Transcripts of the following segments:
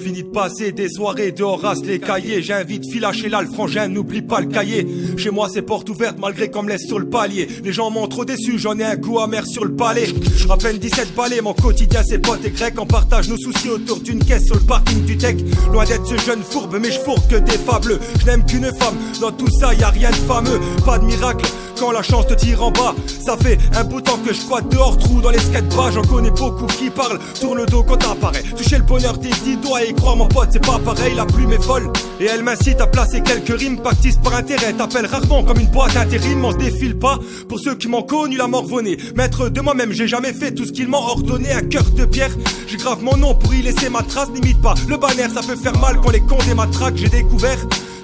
Fini de passer des soirées dehors rasse les cahiers. J'invite Fila chez là, le frangin, n'oublie pas le cahier. Chez moi c'est porte ouverte malgré qu'on me laisse sur le palier. Les gens m'ont trop déçu, j'en ai un goût amer sur le palais. À peine 17 balais, mon quotidien c'est potes et grecs. On partage nos soucis autour d'une caisse sur le parking du tech. Loin d'être ce jeune fourbe, mais je fourre que des fables. Je n'aime qu'une femme, dans tout ça y a rien de fameux. Pas de miracle, quand la chance te tire en bas. Ça fait un bout de temps que je squatte dehors, trou dans les skateparks. J'en connais beaucoup qui parlent, tourne le dos quand t'apparais. Toucher le bonheur des 10 doigts et croire mon pote c'est pas pareil. La plume est folle et elle m'incite à placer quelques rimes. Pactise par intérêt, t'appelles rarement comme une boîte intérim. On se défile pas pour ceux qui m'ont connu la morvonnée. Maître de moi-même, j'ai jamais fait tout ce qu'ils m'ont ordonné. Un cœur de pierre, j'ai grave mon nom pour y laisser ma trace. N'imite pas le banner, ça peut faire mal quand les cons dématraquent. J'ai découvert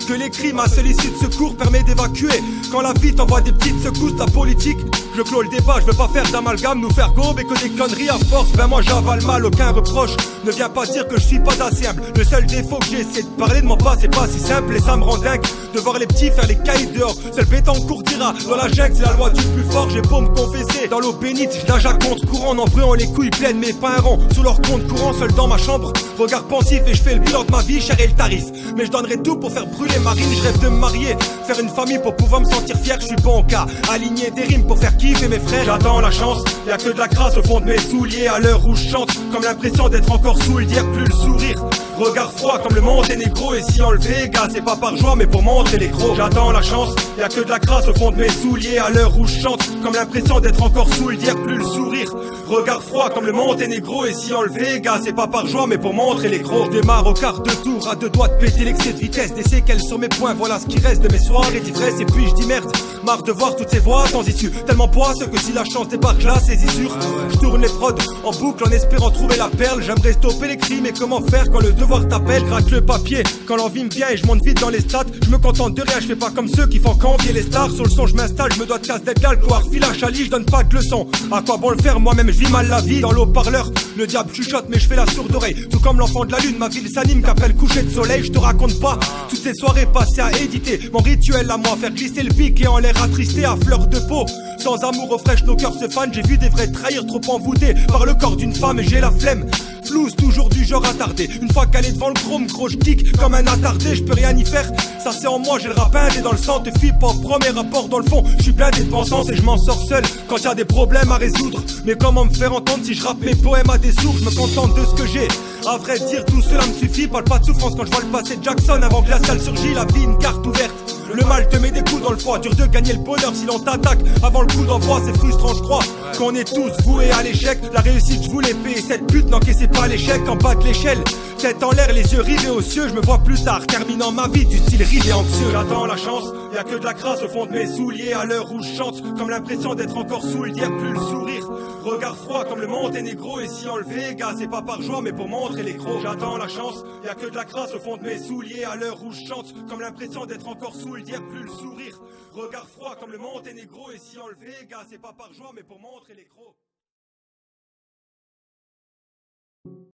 que les crimes à seule issue de secours permet d'évacuer. Quand la vie t'envoie des petites secousses, la politique, je clôt le débat, je veux pas faire d'amalgame, nous faire gober que des conneries à force. Ben moi j'avale mal, aucun reproche. Ne viens pas dire que je suis pas assez humble. Le seul défaut que j'ai c'est de parler de mon pas, c'est pas si simple. Et ça me rend dingue de voir les petits faire les cailles dehors. Seul Bétancourt dira, dans la jungle c'est la loi du plus fort. J'ai beau me confesser, dans l'eau bénite, je nage à compte courant. Nombreux ont les couilles pleines, mais pas un rond sous leur compte courant, seul dans ma chambre. Regard pensif et je fais le bilan de ma vie, cher et le tarif. Mais je donnerai tout pour faire brûler Marine. Je rêve de me marier, faire une famille pour pouvoir me sentir fier. Je suis bon au cas, aligner des rimes pour faire kiffer mes frères. J'attends la chance, y'a que de la crasse au fond de mes souliers. À l'heure où je chante, comme l'impression d'être encore sous le dire, plus le sourire. Regard froid comme le Monténégro. Et si on le Vega, c'est pas par joie mais pour montrer les gros. J'attends la chance, y'a que de la crasse au fond de mes souliers. À l'heure où je chante, comme l'impression d'être encore sous le dire, plus le sourire. Regard froid comme le Monténégro. Et si on le Vega, c'est pas par joie mais pour montrer les gros. Je démarre au quart de tour, à deux doigts de péter l'excès de vitesse. Des séquelles sur mes points, voilà ce qui reste de mes soirées d'ivresse. Et puis je dis merde, marre de voir toutes ces voix sans issue. Tellement poisseux que si la chance débarque là, c'est sûr. Je tourne les prods en boucle en espérant trouver la perle. J'aimerais stopper les cris, mais comment faire quand le devoir t'appelle? Gratte le papier quand l'envie me vient et je monte vite dans les stats. Je me contente de rien, je fais pas comme ceux qui font qu'envier les stars. Sur le son je m'installe, je me dois de casse d'égal, couard fil à chali, je donne pas de leçons. À quoi bon le faire, moi-même je vis mal la vie. Dans l'eau-parleur, le diable chuchote mais je fais la sourde oreille. Tout comme l'enfant de la lune, ma ville s'anime qu'appelle coucher de soleil. Je te raconte pas toutes ces soirées passées à éditer. Mon rituel à moi, faire glisser le pic et en l'air attristé à fleur de peau. Sans amour aux fraîches, nos cœurs se fanent. J'ai vu des vrais trahir trop envoûtés par le corps d'une femme et j'ai la flemme. Flouze, toujours du genre attardé. Une fois qu'elle est devant le chrome, gros je kick comme un attardé. Je peux rien y faire, ça c'est en moi, j'ai le rap indé dans le sang. Te fie pas au premier rapport dans le fond. Je suis blindé de pensance et je m'en sors seul quand y a des problèmes à résoudre. Mais comment me faire entendre si je rappe mes poèmes à des sourds? Je me contente de ce que j'ai. À vrai dire, tout cela me suffit. Parle pas de souffrance quand je vois le passé de Jackson avant que la salle surgit. La vie, une carte ouverte. Le mal te met des coups dans le foie. Dur de gagner le bonheur si l'on t'attaque avant le coup d'envoi. C'est frustrant, je crois qu'on est tous voués à l'échec. La réussite, je voulais payer cette pute. N'encaissez pas l'échec en bas de l'échelle. Tête en l'air, les yeux rivés aux cieux. Je me vois plus tard, terminant ma vie du style rivé anxieux. J'attends la chance, y'a que de la crasse au fond de mes souliers. À l'heure où je chante, comme l'impression d'être encore sous le dire, plus le sourire. Regard froid comme le Monténégro. Et si on le Vega, c'est pas par joie mais pour montrer les crocs. J'attends la chance, y'a que de la crasse au fond de mes souliers. À l'heure où je chante, comme l'impression d'être encore sous le dire, plus le sourire. Regard froid comme le Monténégro. Et si on le Vega, c'est pas par joie mais pour montrer les crocs.